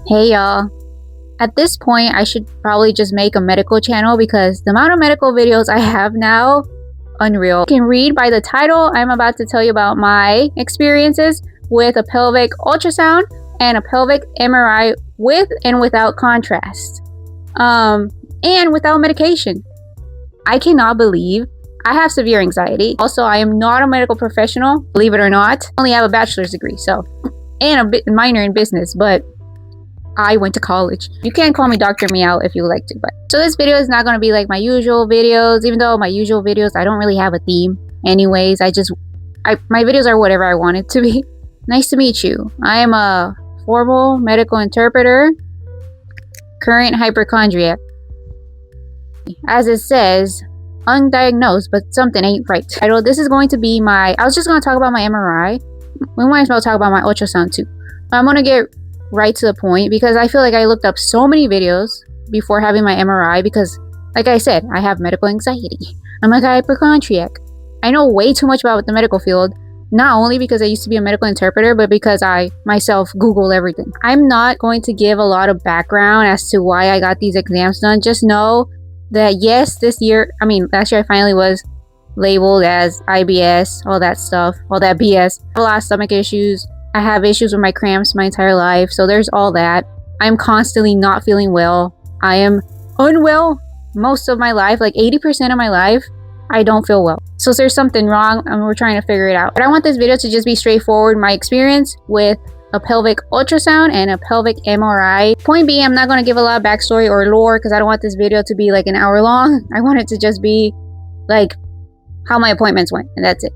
Hey y'all. At this point, I should probably just make a medical channel because the amount of medical videos I have now, unreal. You can read by the title. I'm about to tell you about my experiences with a pelvic ultrasound and a pelvic MRI with and without contrast. And without medication. I cannot believe I have severe anxiety. Also, I am not a medical professional, believe it or not. I only have a bachelor's degree, and a minor in business, but I went to college. You can call me Dr. Meow if you would like to, but so this video is not going to be like my usual videos, even though my usual videos, I don't really have a theme. Anyways, my videos are whatever I want it to be. Nice to meet you. I am a formal medical interpreter, current hypochondriac. As it says, undiagnosed, but something ain't right. This is going to be I was just going to talk about my MRI. We might as well talk about my ultrasound too. I'm going to get right to the point because I feel like I looked up so many videos before having my MRI because, like I said, I have medical anxiety. I'm a hypochondriac. I know way too much about the medical field, not only because I used to be a medical interpreter, but because I myself Google everything. I'm not going to give a lot of background as to why I got these exams done. Just know that yes, last year I finally was labeled as IBS, all that stuff, all that BS. I have a lot of stomach issues. I have issues with my cramps my entire life, so there's all that. I'm constantly not feeling well. I am unwell most of my life, like 80% of my life. I don't feel well. So there's something wrong and we're trying to figure it out. But I want this video to just be straightforward, my experience with a pelvic ultrasound and a pelvic MRI. Point being, I'm not going to give a lot of backstory or lore because I don't want this video to be like an hour long. I want it to just be like how my appointments went, and that's it.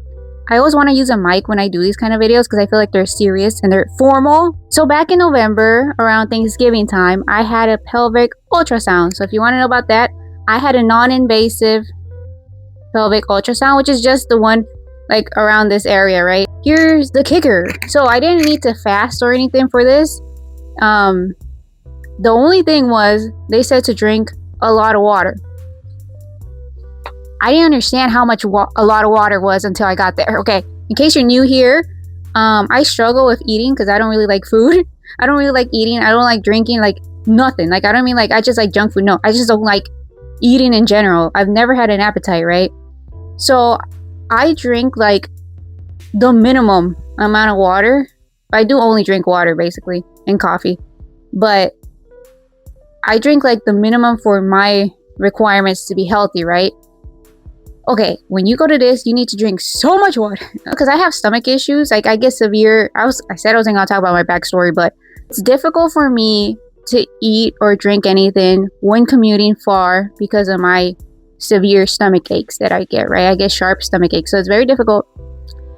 I always want to use a mic when I do these kind of videos because I feel like they're serious and they're formal. So back in November, around Thanksgiving time, I had a pelvic ultrasound. So if you want to know about that, I had a non-invasive pelvic ultrasound, which is just the one like around this area, right? Here's the kicker. So I didn't need to fast or anything for this. The only thing was they said to drink a lot of water. I didn't understand how much a lot of water was until I got there. Okay, in case you're new here, I struggle with eating because I don't really like food. I don't really like eating. I don't like drinking, like nothing. Like I don't mean like I just like junk food. No, I just don't like eating in general. I've never had an appetite, right? So I drink like the minimum amount of water. I do only drink water basically and coffee, but I drink like the minimum for my requirements to be healthy, right? Okay, when you go to this, you need to drink so much water because I have stomach issues. Like I get severe. I said I wasn't gonna talk about my backstory, but it's difficult for me to eat or drink anything when commuting far because of my severe stomach aches that I get, right? I get sharp stomach aches, so it's very difficult,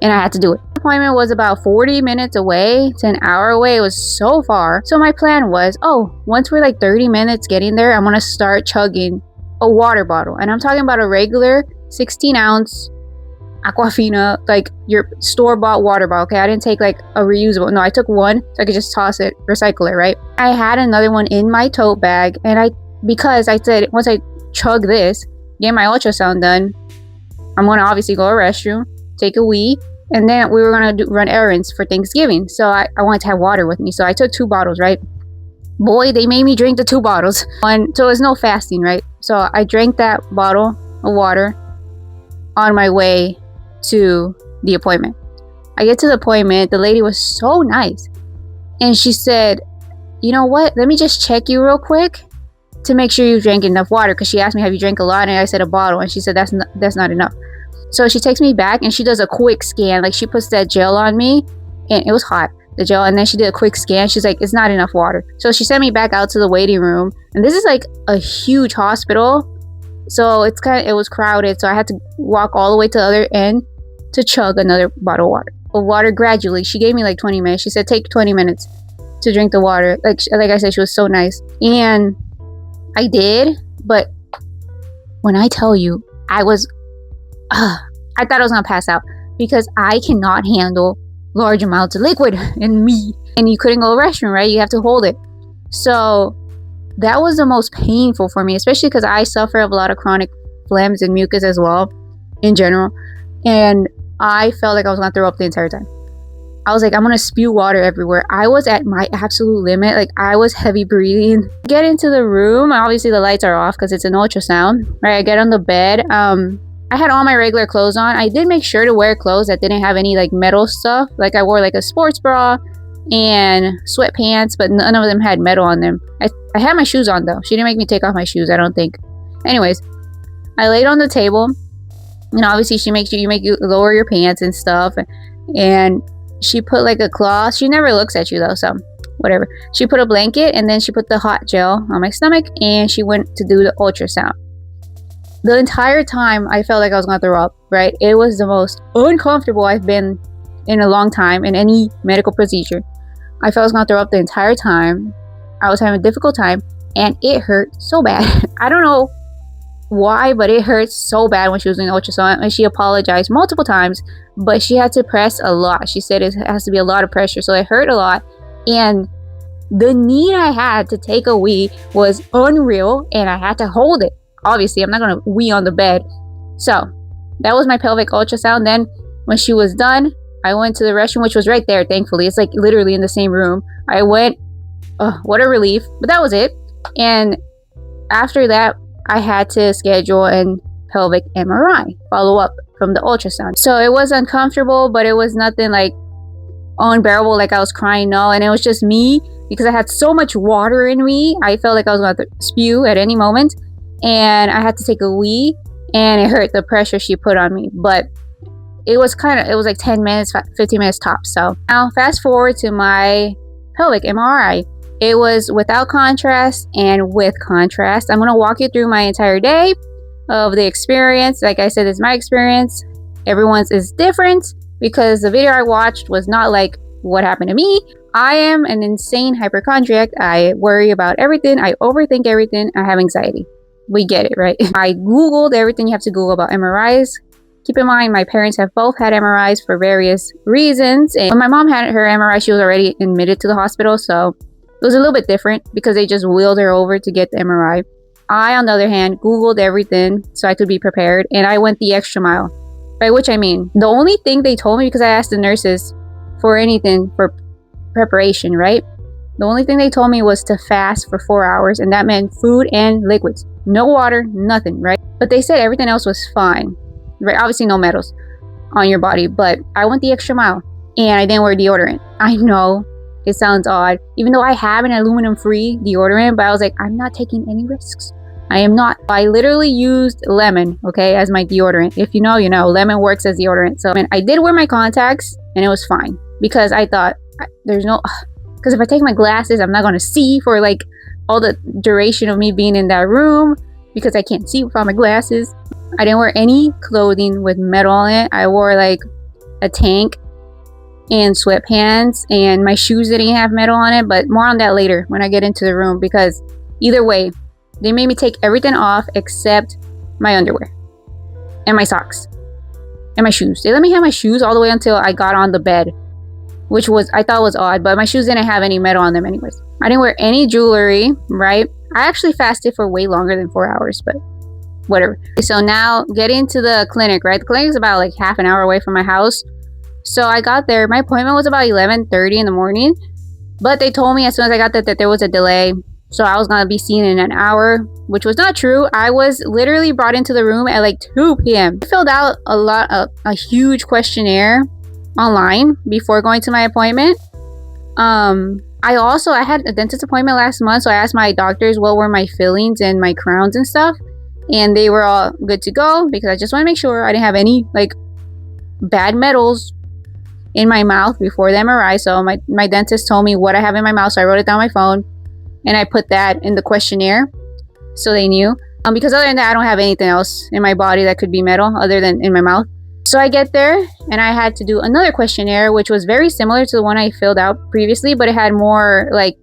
and I had to do it. The appointment was about 40 minutes away to an hour away. It was so far. So my plan was, once we're like 30 minutes getting there, I'm gonna start chugging a water bottle, and I'm talking about a regular 16-ounce Aquafina, like your store-bought water bottle. Okay, I didn't take like a reusable. No, I took one so I could just toss it, recycle it, right? I had another one in my tote bag, and because I said once I chug this, get my ultrasound done, I'm gonna obviously go to the restroom, take a wee, and then we were gonna run errands for Thanksgiving. So I wanted to have water with me, so I took 2 bottles, right? Boy, they made me drink the 2 bottles. So it's no fasting, right? So I drank that bottle of water on my way to the appointment. I get to the appointment, the lady was so nice, and she said, you know what, let me just check you real quick to make sure you drank enough water, because she asked me, have you drank a lot? And I said a bottle, and she said that's not enough. So she takes me back and she does a quick scan. Like she puts that gel on me, and it was hot, the gel, and then she did a quick scan. She's like, it's not enough water. So she sent me back out to the waiting room, and this is like a huge hospital, so it was crowded, so I had to walk all the way to the other end to chug another bottle of water gradually. She gave me like 20 minutes. She said take 20 minutes to drink the water. Like I said, she was so nice, and I did. But when I tell you, I thought I was gonna pass out because I cannot handle large amounts of liquid in me. And you couldn't go to the restroom, right? You have to hold it. So that was the most painful for me, especially because I suffer of a lot of chronic phlegms and mucus as well in general, and I felt like I was gonna throw up the entire time. I was like, I'm gonna spew water everywhere. I was at my absolute limit. Like, I was heavy breathing. Get into the room. Obviously the lights are off because it's an ultrasound, right? I get on the bed. I had all my regular clothes on. I did make sure to wear clothes that didn't have any like metal stuff. Like, I wore like a sports bra and sweatpants, but none of them had metal on them. I had my shoes on though. She didn't make me take off my shoes, I don't think. Anyways, I laid on the table, and obviously she makes you lower your pants and stuff, and she put like a cloth. She never looks at you though, so whatever. She put a blanket, and then she put the hot gel on my stomach, and she went to do the ultrasound. The entire time I felt like I was gonna throw up, right? It was the most uncomfortable I've been in a long time in any medical procedure. I felt I was gonna throw up the entire time. I was having a difficult time, and it hurt so bad. I don't know why, but it hurt so bad when she was doing the ultrasound, and she apologized multiple times, but she had to press a lot. She said it has to be a lot of pressure, so it hurt a lot, and the need I had to take a wee was unreal, and I had to hold it. Obviously, I'm not gonna wee on the bed. So that was my pelvic ultrasound. Then when she was done, I went to the restroom, which was right there, thankfully. It's like literally in the same room. I went, what a relief. But that was it. And after that, I had to schedule an pelvic MRI follow-up from the ultrasound. So it was uncomfortable, but it was nothing like unbearable, like I was crying, no. And it was just me, because I had so much water in me. I felt like I was going to spew at any moment. And I had to take a wee, and it hurt, the pressure she put on me. But it was like 10 minutes, 15 minutes tops. So now fast forward to my pelvic MRI. It was without contrast and with contrast. I'm going to walk you through my entire day of the experience. Like I said, it's my experience. Everyone's is different, because the video I watched was not like what happened to me. I am an insane hypochondriac. I worry about everything. I overthink everything. I have anxiety. We get it, right? I Googled everything you have to Google about MRIs. Keep in mind, my parents have both had MRIs for various reasons. And when my mom had her MRI, she was already admitted to the hospital. So it was a little bit different, because they just wheeled her over to get the MRI. I, on the other hand, Googled everything so I could be prepared. And I went the extra mile. By which I mean, the only thing they told me, because I asked the nurses for anything for preparation, right? The only thing they told me was to fast for 4 hours. And that meant food and liquids. No water, nothing, right? But they said everything else was fine, right? Obviously no metals on your body, but I went the extra mile, and I didn't wear deodorant. I know it sounds odd, even though I have an aluminum-free deodorant, but I was like, I'm not taking any risks. I am not. I literally used lemon, okay, as my deodorant. If you know, you know, lemon works as deodorant. So I did wear my contacts, and it was fine, because I thought because if I take my glasses, I'm not going to see for like all the duration of me being in that room, because I can't see without my glasses. I didn't wear any clothing with metal on it. I wore like a tank and sweatpants, and my shoes didn't have metal on it, but more on that later when I get into the room, because either way, they made me take everything off except my underwear and my socks and my shoes. They let me have my shoes all the way until I got on the bed, which I thought was odd, but my shoes didn't have any metal on them anyways. I didn't wear any jewelry, right? I actually fasted for way longer than 4 hours, but whatever. So now getting to the clinic, right? The clinic is about like half an hour away from my house. So I got there. My appointment was about 11:30 in the morning, but they told me as soon as I got there that there was a delay. So I was going to be seen in an hour, which was not true. I was literally brought into the room at like 2 p.m. I filled out a huge questionnaire online before going to my appointment. I had a dentist appointment last month, so I asked my doctors what were my fillings and my crowns and stuff, and they were all good to go, because I just want to make sure I didn't have any like bad metals in my mouth before the MRI. So my dentist told me what I have in my mouth, so I wrote it down on my phone, and I put that in the questionnaire so they knew. Because other than that, I don't have anything else in my body that could be metal other than in my mouth. So I get there, and I had to do another questionnaire, which was very similar to the one I filled out previously, but it had more like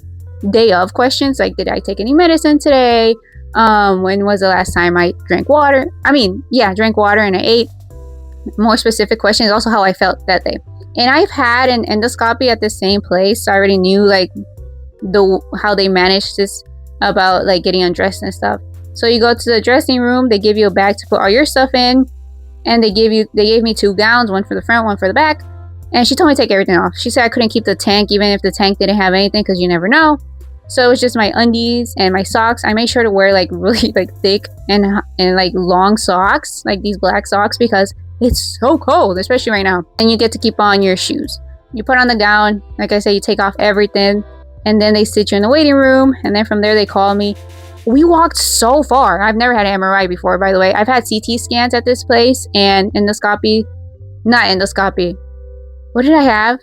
day of questions, like did I take any medicine today? When was the last time I drank water? Drank water and I ate. More specific questions, also how I felt that day. And I've had an endoscopy at the same place, so I already knew like how they managed this about like getting undressed and stuff. So you go to the dressing room, they give you a bag to put all your stuff in. And they gave me 2 gowns, one for the front, one for the back. And she told me to take everything off. She said I couldn't keep the tank even if the tank didn't have anything, because you never know. So it was just my undies and my socks. I made sure to wear like really like thick and like long socks, like these black socks, because it's so cold, especially right now. And you get to keep on your shoes. You put on the gown, like I said, you take off everything, and then they sit you in the waiting room, and then from there they call me. We walked so far. I've never had an MRI before, by the way. I've had CT scans at this place and endoscopy. Not endoscopy. What did I have?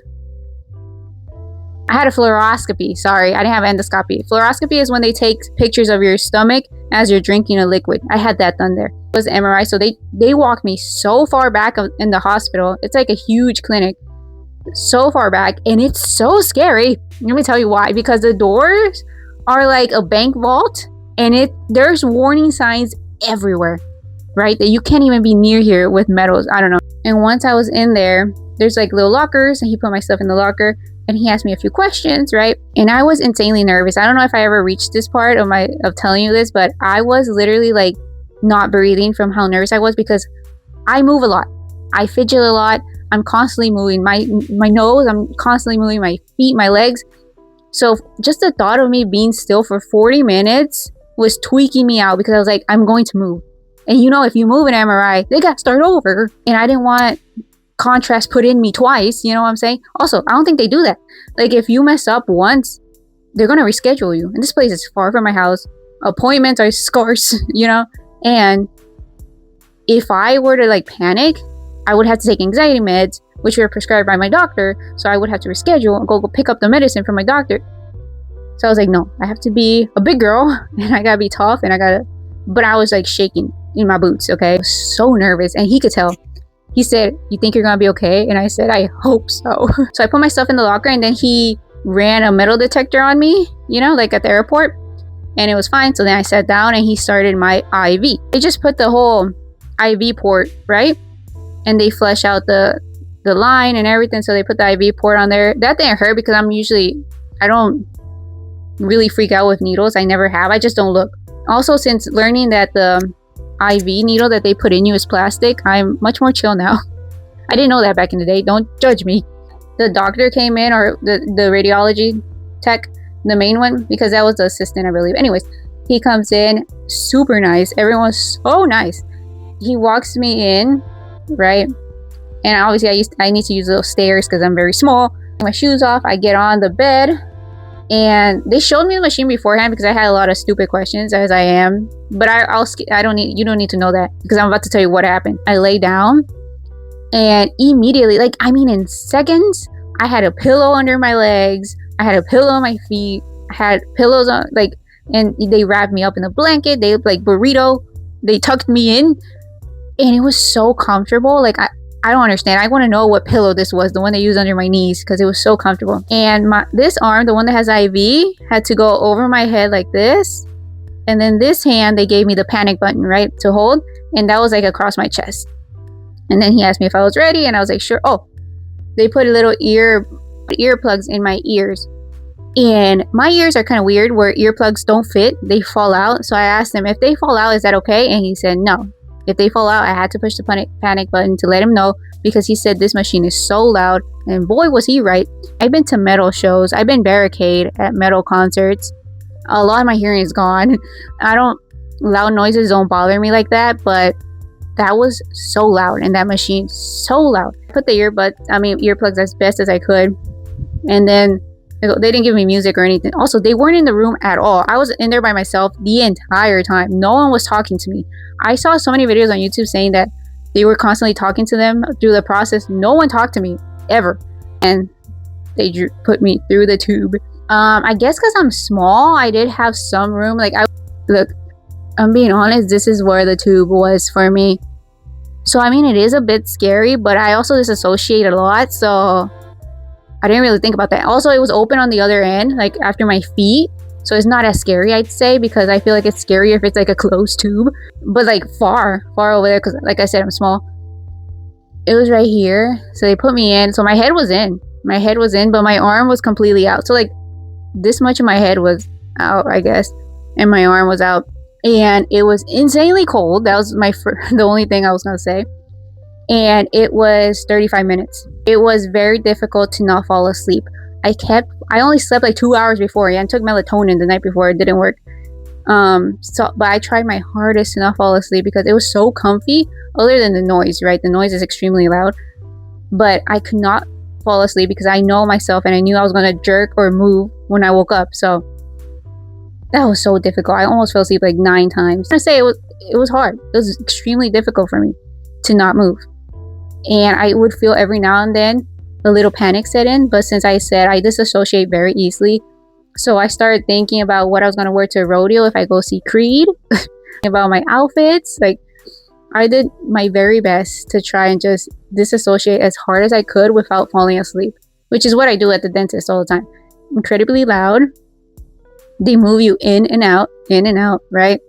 I had a fluoroscopy. Sorry, I didn't have endoscopy. Fluoroscopy is when they take pictures of your stomach as you're drinking a liquid. I had that done there. It was MRI. So they walked me so far back in the hospital. It's like a huge clinic. So far back. And it's so scary. Let me tell you why. Because the doors are like a bank vault. And there's warning signs everywhere. Right? That you can't even be near here with metals. I don't know. And once I was in there, there's like little lockers. And he put my stuff in the locker. And he asked me a few questions, right? And I was insanely nervous. I don't know if I ever reached this part of telling you this, but I was literally like not breathing from how nervous I was, because I move a lot. I fidget a lot. I'm constantly moving my nose. I'm constantly moving my feet, my legs. So just the thought of me being still for 40 minutes was tweaking me out, because I was like, I'm going to move. And you know, if you move an MRI, they got to start over. And I didn't want contrast put in me twice, you know what I'm saying? Also, I don't think they do that. Like, if you mess up once, they're gonna reschedule you. And this place is far from my house. Appointments are scarce, you know? And if I were to like panic, I would have to take anxiety meds, which were prescribed by my doctor. So I would have to reschedule and go pick up the medicine from my doctor. So I was like, no, I have to be a big girl and I gotta be tough, and but I was like shaking in my boots, okay? I was so nervous, and he could tell. He said, you think you're gonna be okay? And I said, I hope so. So I put my stuff in the locker, and then he ran a metal detector on me, you know, like at the airport. And it was fine. So then I sat down and he started my IV. They just put the whole IV port, right? And they flesh out the line and everything. So they put the IV port on there. That didn't hurt, because I don't really freak out with needles. I never have. I just don't look. Also, since learning that the IV needle that they put in you is plastic, I'm much more chill now. I didn't know that back in the day. Don't judge me. The doctor came in, or the radiology tech, the main one, because that was the assistant, I believe. Anyways, he comes in, super nice. Everyone's so nice. He walks me in, right? And obviously I need to use those stairs because I'm very small. My shoes off, I get on the bed, and they showed me the machine beforehand because I had a lot of stupid questions, as I am. But you don't need to know that, because I'm about to tell you what happened. I lay down, and immediately, like, I mean, in seconds, I had a pillow under my legs. I had a pillow on my feet. I had pillows on, like, and they wrapped me up in a blanket. They like burrito. They tucked me in, and it was so comfortable. Like, I don't understand. I want to know what pillow this was, the one they use under my knees, because it was so comfortable. And this arm, the one that has IV, had to go over my head like this. And then this hand, they gave me the panic button, right, to hold. And that was like across my chest. And then he asked me if I was ready, and I was like, sure. Oh, they put a little earplugs in my ears. And my ears are kind of weird, where earplugs don't fit. They fall out. So I asked him, if they fall out, is that okay? And he said, no. If they fall out, I had to push the panic button to let him know, because he said this machine is so loud. And boy, was he right. I've been to metal shows. I've been barricade at metal concerts. A lot of my hearing is gone. Loud noises don't bother me like that, but that was so loud, and that machine so loud. I put the earplugs as best as I could. And then they didn't give me music or anything. Also, they weren't in the room at all. I was in there by myself the entire time. No one was talking to me. I saw so many videos on YouTube saying that they were constantly talking to them through the process. No one talked to me ever. And they put me through the tube. I guess because I'm small, I did have some room. Like, I'm being honest, this is where the tube was for me. So, I mean, it is a bit scary, but I also disassociate a lot. So I didn't really think about that. Also, it was open on the other end, like after my feet. So it's not as scary, I'd say, because I feel like it's scarier if it's like a closed tube. But like far over there, because like I said, I'm small. It was right here. So they put me in. So my head was in. But my arm was completely out. So like this much of my head was out, I guess. And my arm was out. And it was insanely cold. That was the only thing I was going to say. And it was 35 minutes. It was very difficult to not fall asleep. I only slept like 2 hours before. Yeah, I took melatonin the night before. It didn't work. But I tried my hardest to not fall asleep because it was so comfy. Other than the noise, right? The noise is extremely loud. But I could not fall asleep because I know myself and I knew I was gonna jerk or move when I woke up. So that was so difficult. I almost fell asleep like 9 times. I say it was hard. It was extremely difficult for me to not move. And I would feel every now and then a little panic set in, but since I said I disassociate very easily, so I started thinking about what I was going to wear to a rodeo if I go see Creed, about my outfits. Like, I did my very best to try and just disassociate as hard as I could without falling asleep, which is what I do at the dentist all the time. Incredibly loud. They move you in and out, right?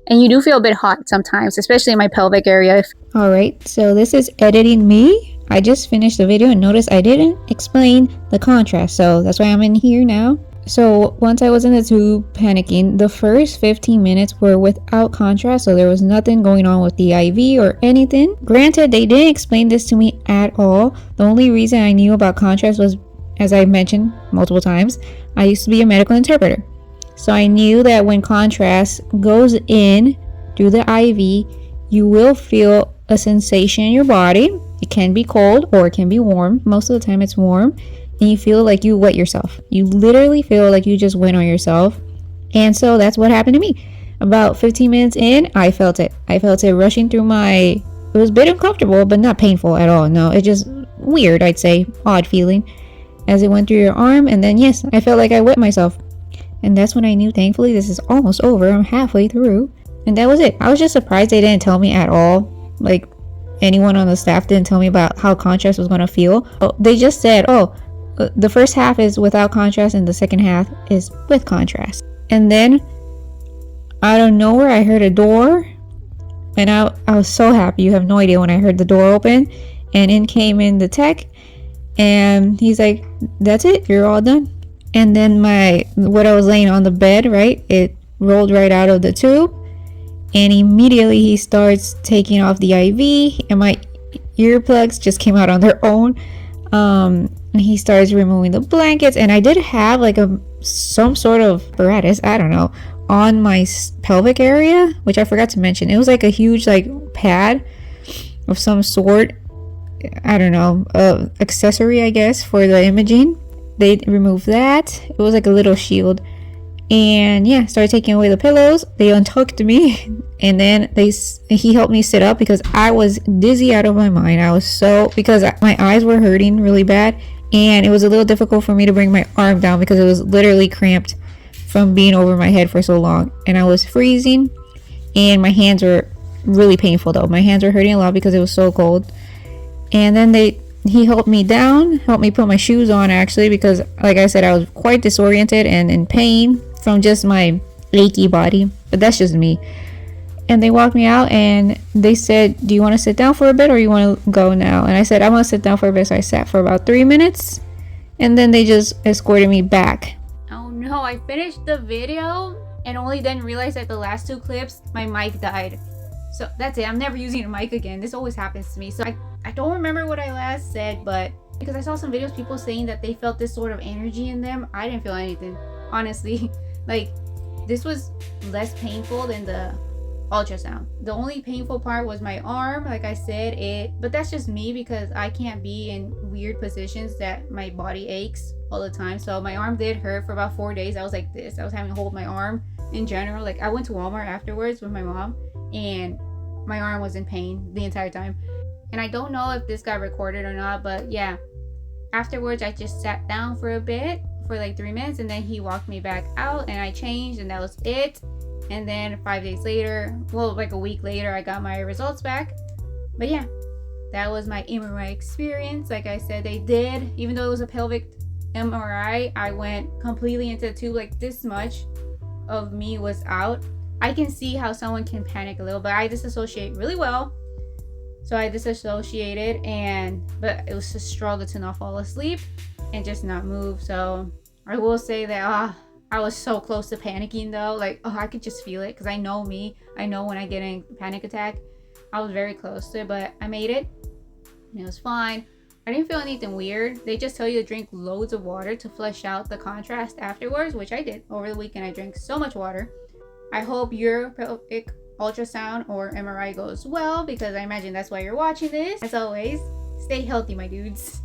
And you do feel a bit hot sometimes, especially in my pelvic area. Alright, so this is editing me. I just finished the video and noticed I didn't explain the contrast, so that's why I'm in here now. So once I was in the tube panicking, the first 15 minutes were without contrast, so there was nothing going on with the IV or anything. Granted, they didn't explain this to me at all. The only reason I knew about contrast was, as I mentioned multiple times, I used to be a medical interpreter. So I knew that when contrast goes in through the IV, you will feel a sensation in your body. It can be cold or it can be warm. Most of the time it's warm. And you feel like you wet yourself. You literally feel like you just went on yourself. And so that's what happened to me. About 15 minutes in, I felt it. I felt it rushing through it was a bit uncomfortable, but not painful at all. No, it's just weird, I'd say. Odd feeling. As it went through your arm. And then, yes, I felt like I wet myself. And that's when I knew, thankfully, this is almost over. I'm halfway through. And that was it. I was just surprised they didn't tell me at all. Like, anyone on the staff didn't tell me about how contrast was going to feel. They just said, the first half is without contrast and the second half is with contrast. And then, out of nowhere, I heard a door. And I was so happy. You have no idea when I heard the door open. And in came in the tech. And he's like, that's it. You're all done. And then what I was laying on the bed, right? It rolled right out of the tube. And immediately he starts taking off the IV. And my earplugs just came out on their own. And he starts removing the blankets. And I did have like some sort of apparatus, I don't know, on my pelvic area, which I forgot to mention. It was like a huge like pad of some sort. I don't know, accessory, I guess, for the imaging. They removed that. It was like a little shield. And yeah, started taking away the pillows. They untucked me. And then he helped me sit up because I was dizzy out of my mind. Because my eyes were hurting really bad. And it was a little difficult for me to bring my arm down because it was literally cramped from being over my head for so long. And I was freezing. And my hands were really painful though. My hands were hurting a lot because it was so cold. And then he helped me down, helped me put my shoes on actually, because like I said, I was quite disoriented and in pain from just my achy body, but that's just me. And they walked me out and they said, do you want to sit down for a bit or you want to go now? And I said, I want to sit down for a bit. So I sat for about 3 minutes and then they just escorted me back. Oh no, I finished the video and only then realized that the last 2 clips, my mic died. So that's it. I'm never using a mic again. This always happens to me. So I don't remember what I last said, but because I saw some videos, people saying that they felt this sort of energy in them. I didn't feel anything, honestly. Like, this was less painful than the ultrasound. The only painful part was my arm, like I said, but that's just me because I can't be in weird positions that my body aches all the time. So my arm did hurt for about 4 days. I was like this. I was having to hold my arm in general. Like, I went to Walmart afterwards with my mom and my arm was in pain the entire time. And I don't know if this got recorded or not, but yeah, afterwards I just sat down for a bit for like 3 minutes and then he walked me back out and I changed and that was it. And then 5 days later, well, like a week later, I got my results back. But yeah, that was my MRI experience. Like I said, they did, even though it was a pelvic MRI, I went completely into the tube. Like, this much of me was out. I can see how someone can panic a little, but I disassociate really well. So I disassociated, but it was a struggle to not fall asleep and just not move. So I will say that I was so close to panicking though. Like, I could just feel it because I know me. I know when I get a panic attack. I was very close to it, but I made it and it was fine. I didn't feel anything weird. They just tell you to drink loads of water to flush out the contrast afterwards, which I did. Over the weekend, I drank so much water. I hope your pelvic ultrasound or MRI goes well, because I imagine that's why you're watching this. As always, stay healthy, my dudes.